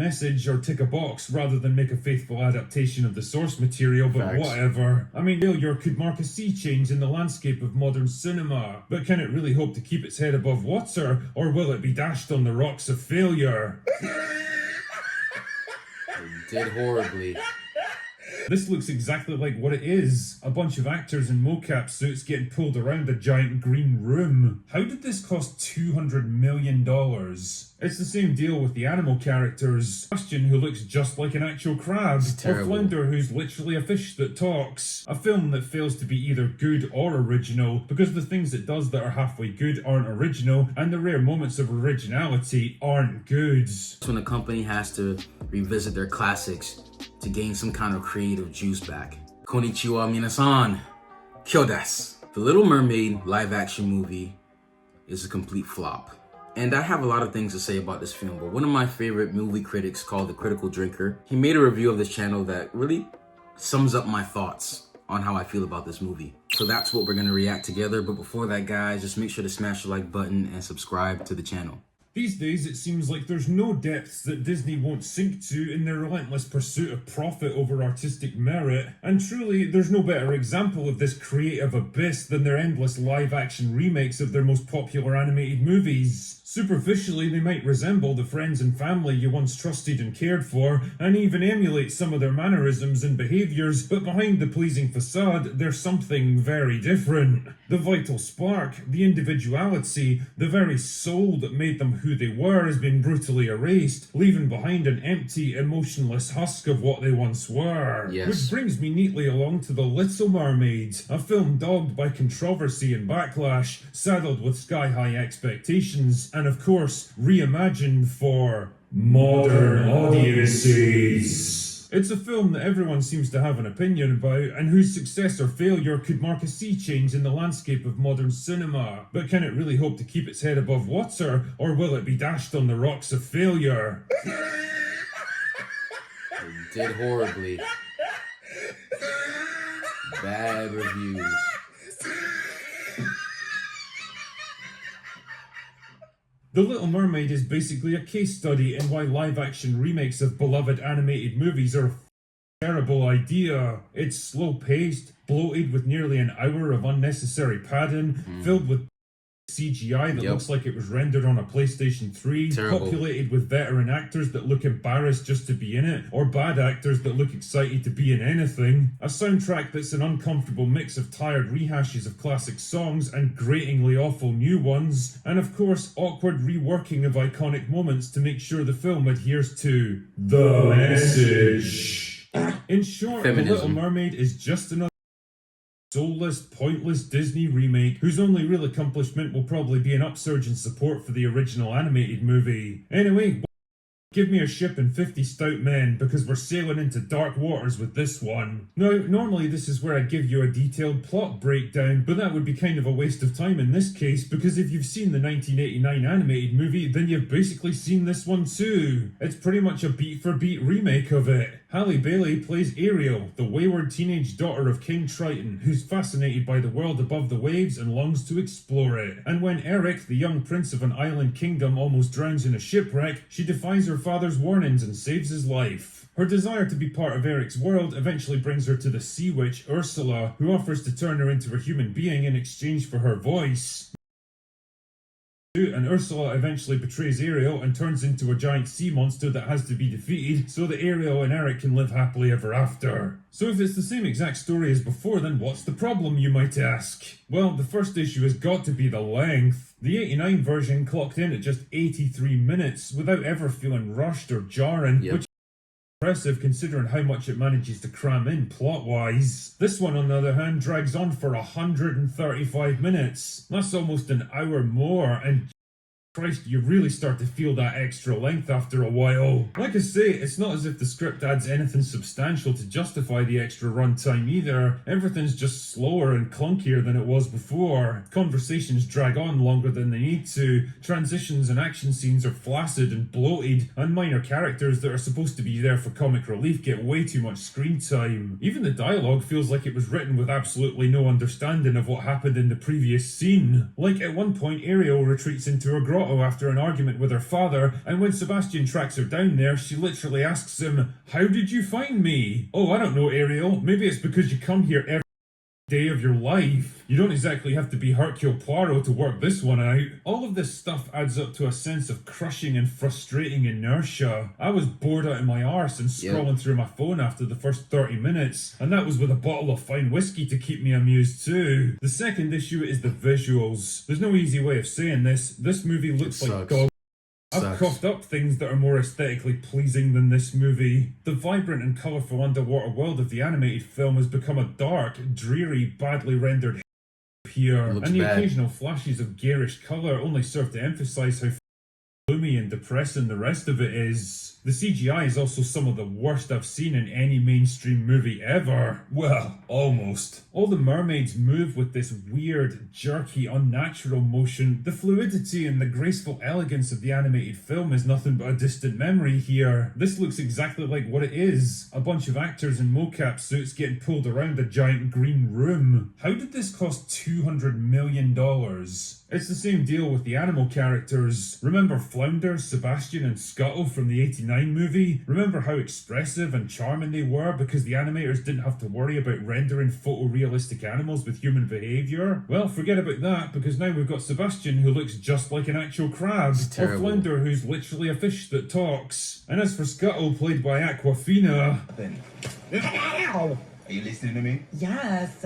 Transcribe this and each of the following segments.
message or tick a box rather than make a faithful adaptation of the source material, but Facts. whatever. I mean, failure could mark a sea change in the landscape of modern cinema, but can it really hope to keep its head above water, or will it be dashed on the rocks of failure? Did horribly. This looks exactly like what it is. A bunch of actors in mocap suits getting pulled around a giant green room. How did this cost $200 million? It's the same deal with the animal characters. Sebastian, who looks just like an actual crab. Or Flounder, who's literally a fish that talks. A film that fails to be either good or original, because the things it does that are halfway good aren't original, and the rare moments of originality aren't good. That's when a company has to revisit their classics to gain some kind of creative juice back. Konnichiwa minasan, kyo desu. The Little Mermaid live-action movie is a complete flop. And I have a lot of things to say about this film, but one of my favorite movie critics called The Critical Drinker, he made a review of this channel that really sums up my thoughts on how I feel about this movie. So that's what we're gonna react together, but before that, guys, just make sure to smash the like button and subscribe to the channel. These days, it seems like there's no depths that Disney won't sink to in their relentless pursuit of profit over artistic merit, and truly, there's no better example of this creative abyss than their endless live-action remakes of their most popular animated movies. Superficially, they might resemble the friends and family you once trusted and cared for, and even emulate some of their mannerisms and behaviours, but behind the pleasing facade, there's something very different. The vital spark, the individuality, the very soul that made them who they were has been brutally erased, leaving behind an empty, emotionless husk of what they once were. Yes. Which brings me neatly along to The Little Mermaid, a film dogged by controversy and backlash, saddled with sky-high expectations, and of course, reimagined for modern audiences. It's a film that everyone seems to have an opinion about, and whose success or failure could mark a sea change in the landscape of modern cinema. But can it really hope to keep its head above water, or will it be dashed on the rocks of failure? It did horribly. Bad reviews. The Little Mermaid is basically a case study in why live-action remakes of beloved animated movies are a terrible idea. It's slow-paced, bloated with nearly an hour of unnecessary padding, filled with CGI that looks like it was rendered on a PlayStation 3, populated with veteran actors that look embarrassed just to be in it, or bad actors that look excited to be in anything, a soundtrack that's an uncomfortable mix of tired rehashes of classic songs and gratingly awful new ones, and of course awkward reworking of iconic moments to make sure the film adheres to the message. In short, The Little Mermaid is just another soulless, pointless Disney remake whose only real accomplishment will probably be an upsurge in support for the original animated movie. Anyway, give me a ship and 50 stout men, because we're sailing into dark waters with this one. Now, normally this is where I'd give you a detailed plot breakdown, but that would be kind of a waste of time in this case, because if you've seen the 1989 animated movie, then you've basically seen this one too. It's pretty much a beat-for-beat remake of it. Halle Bailey plays Ariel, the wayward teenage daughter of King Triton, who's fascinated by the world above the waves and longs to explore it. And when Eric, the young prince of an island kingdom, almost drowns in a shipwreck, she defies her father's warnings and saves his life. Her desire to be part of Eric's world eventually brings her to the sea witch Ursula, who offers to turn her into a human being in exchange for her voice. And Ursula eventually betrays Ariel and turns into a giant sea monster that has to be defeated so that Ariel and Eric can live happily ever after. So if it's the same exact story as before, then what's the problem, you might ask? Well, the first issue has got to be the length. The 89 version clocked in at just 83 minutes without ever feeling rushed or jarring, which is impressive considering how much it manages to cram in plot-wise. This one, on the other hand, drags on for 135 minutes. That's almost an hour more, and Christ, you really start to feel that extra length after a while. Like I say, it's not as if the script adds anything substantial to justify the extra runtime either. Everything's just slower and clunkier than it was before. Conversations drag on longer than they need to. Transitions and action scenes are flaccid and bloated, and minor characters that are supposed to be there for comic relief get way too much screen time. Even the dialogue feels like it was written with absolutely no understanding of what happened in the previous scene. Like at one point, Ariel retreats into a grotto grotto after an argument with her father, and when Sebastian tracks her down there, she literally asks him, "How did you find me?" "Oh, I don't know, Ariel. Maybe it's because you come here every day of your life. You don't exactly have to be Hercule Poirot to work this one out." All of this stuff adds up to a sense of crushing and frustrating inertia. I was bored out of my arse and scrolling through my phone after the first 30 minutes, and that was with a bottle of fine whiskey to keep me amused too. The second issue is the visuals. There's no easy way of saying this. This movie looks like dog. I've coughed up things that are more aesthetically pleasing than this movie. The vibrant and colourful underwater world of the animated film has become a dark, dreary, badly rendered here, and the occasional flashes of garish colour only serve to emphasise how gloomy and depressing the rest of it is. The CGI is also some of the worst I've seen in any mainstream movie ever. Well, almost. All the mermaids move with this weird, jerky, unnatural motion. The fluidity and the graceful elegance of the animated film is nothing but a distant memory here. This looks exactly like what it is. A bunch of actors in mocap suits getting pulled around a giant green room. How did this cost $200 million? It's the same deal with the animal characters. Remember Flounder, Sebastian and Scuttle from the 89 movie? Remember how expressive and charming they were because the animators didn't have to worry about rendering photorealistic animals with human behaviour? Well, forget about that because now we've got Sebastian who looks just like an actual crab. Or Flounder who's literally a fish that talks. And as for Scuttle, played by Aquafina... Are you listening to me? Yes.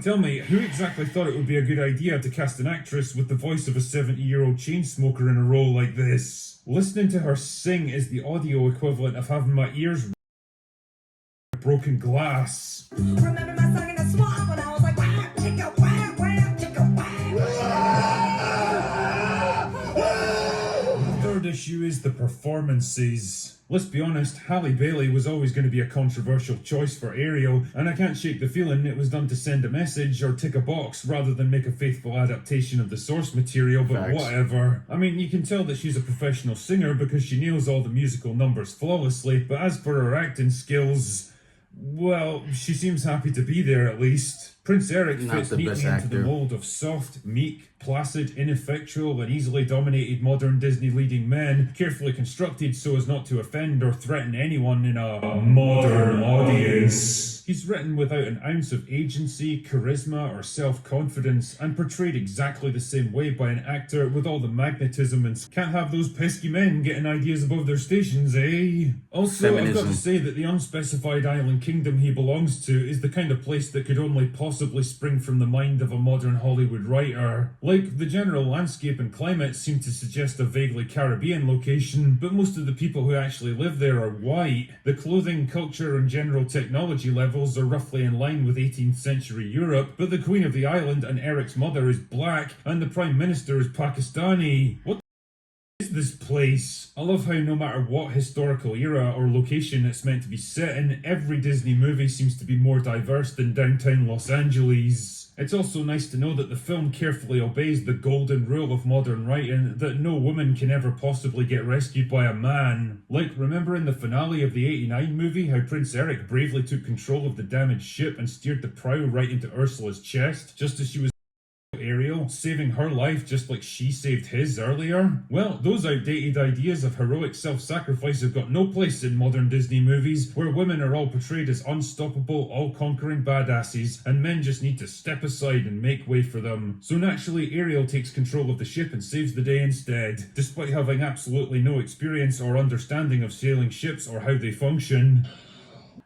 Tell me, who exactly thought it would be a good idea to cast an actress with the voice of a 70-year-old chain smoker in a role like this? Listening to her sing is the audio equivalent of having my ears broken glass. Remember my song in the swamp when I was like, wham, chicka, wham, wham, chicka, wham. The third issue is the performances. Let's be honest, Halle Bailey was always going to be a controversial choice for Ariel, and I can't shake the feeling it was done to send a message or tick a box rather than make a faithful adaptation of the source material, but whatever. I mean, you can tell that she's a professional singer because she nails all the musical numbers flawlessly, but as for her acting skills, well, she seems happy to be there at least. Prince Eric fits neatly into the mold of soft, meek, placid, ineffectual, and easily dominated modern Disney leading men, carefully constructed so as not to offend or threaten anyone in a modern audience. He's written without an ounce of agency, charisma, or self-confidence, and portrayed exactly the same way by an actor with all the magnetism and can't have those pesky men getting ideas above their stations, eh? Also, I've got to say that the unspecified island kingdom he belongs to is the kind of place that could only possibly spring from the mind of a modern Hollywood writer. Like, the general landscape and climate seem to suggest a vaguely Caribbean location, but most of the people who actually live there are white. The clothing, culture, and general technology levels are roughly in line with 18th century Europe, but the Queen of the Island and Eric's mother is black, and the Prime Minister is Pakistani. What is this place? I love how no matter what historical era or location it's meant to be set in, every Disney movie seems to be more diverse than downtown Los Angeles. It's also nice to know that the film carefully obeys the golden rule of modern writing that no woman can ever possibly get rescued by a man. Like, remember in the finale of the 89 movie how Prince Eric bravely took control of the damaged ship and steered the prow right into Ursula's chest, just as she was Ariel, saving her life just like she saved his earlier? Well, those outdated ideas of heroic self-sacrifice have got no place in modern Disney movies, where women are all portrayed as unstoppable, all-conquering badasses, and men just need to step aside and make way for them. So naturally, Ariel takes control of the ship and saves the day instead, despite having absolutely no experience or understanding of sailing ships or how they function.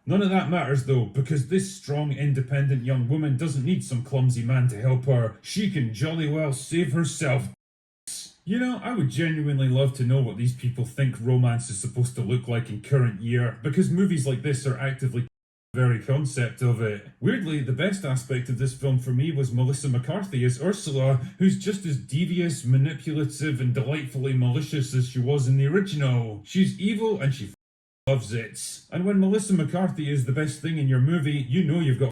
None of that matters though, because this strong, independent young woman doesn't need some clumsy man to help her. She can jolly well save herself. You know, I would genuinely love to know what these people think romance is supposed to look like in current year, because movies like this are actively the very concept of it. Weirdly, the best aspect of this film for me was Melissa McCarthy as Ursula, who's just as devious, manipulative, and delightfully malicious as she was in the original. She's evil and she loves it. And when Melissa McCarthy is the best thing in your movie, you know you've got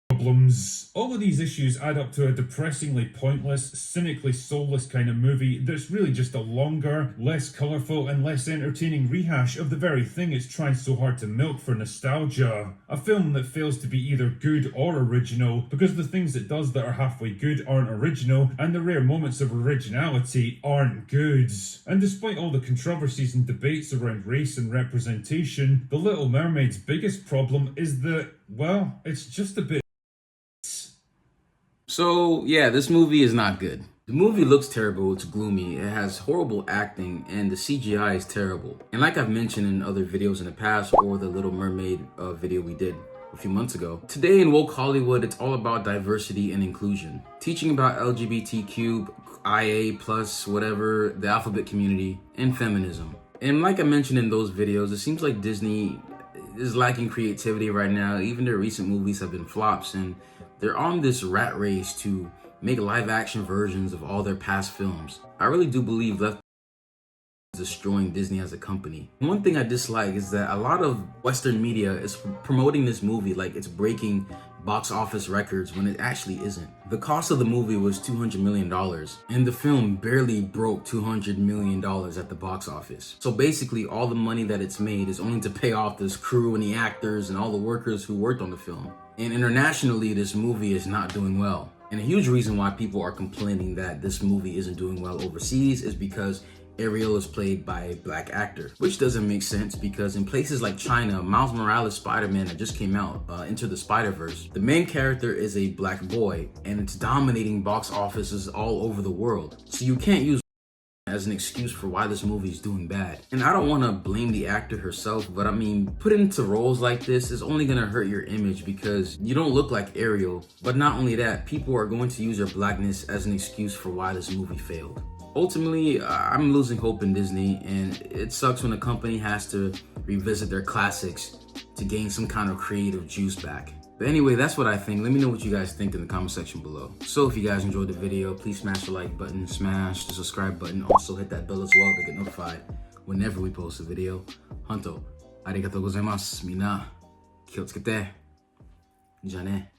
problems. All of these issues add up to a depressingly pointless, cynically soulless kind of movie that's really just a longer, less colourful and less entertaining rehash of the very thing it's trying so hard to milk for nostalgia. A film that fails to be either good or original because the things it does that are halfway good aren't original and the rare moments of originality aren't good. And despite all the controversies and debates around race and representation, The Little Mermaid's biggest problem is that, well, it's just a bit. So, yeah, this movie is not good. The movie looks terrible, it's gloomy, it has horrible acting, and the CGI is terrible. And like I've mentioned in other videos in the past, or the Little Mermaid video we did a few months ago, today in woke Hollywood, it's all about diversity and inclusion. Teaching about LGBTQ, IA+, whatever, the alphabet community, and feminism. And like I mentioned in those videos, it seems like Disney is lacking creativity right now. Even their recent movies have been flops, and they're on this rat race to make live action versions of all their past films. I really do believe that is destroying Disney as a company. One thing I dislike is that a lot of Western media is promoting this movie like it's breaking box office records when it actually isn't. The cost of the movie was $200 million, and the film barely broke $200 million at the box office. So basically, all the money that it's made is only to pay off this crew and the actors and all the workers who worked on the film. And internationally, this movie is not doing well. And a huge reason why people are complaining that this movie isn't doing well overseas is because Ariel is played by a black actor, which doesn't make sense because in places like China, Miles Morales' Spider-Man that just came out, Into the Spider-Verse, the main character is a black boy and it's dominating box offices all over the world. So you can't use as an excuse for why this movie is doing bad. And I don't want to blame the actor herself, but I mean, put into roles like this is only going to hurt your image because you don't look like Ariel. But not only that, people are going to use your blackness as an excuse for why this movie failed. Ultimately, I'm losing hope in Disney, and it sucks when a company has to revisit their classics to gain some kind of creative juice back. But anyway, that's what I think. Let me know what you guys think in the comment section below. So if you guys enjoyed the video, please smash the like button, smash the subscribe button. Also hit that bell as well to get notified whenever we post a video. Honto, arigatou gozaimasu. Mina, kiyotsukete. Ja ne.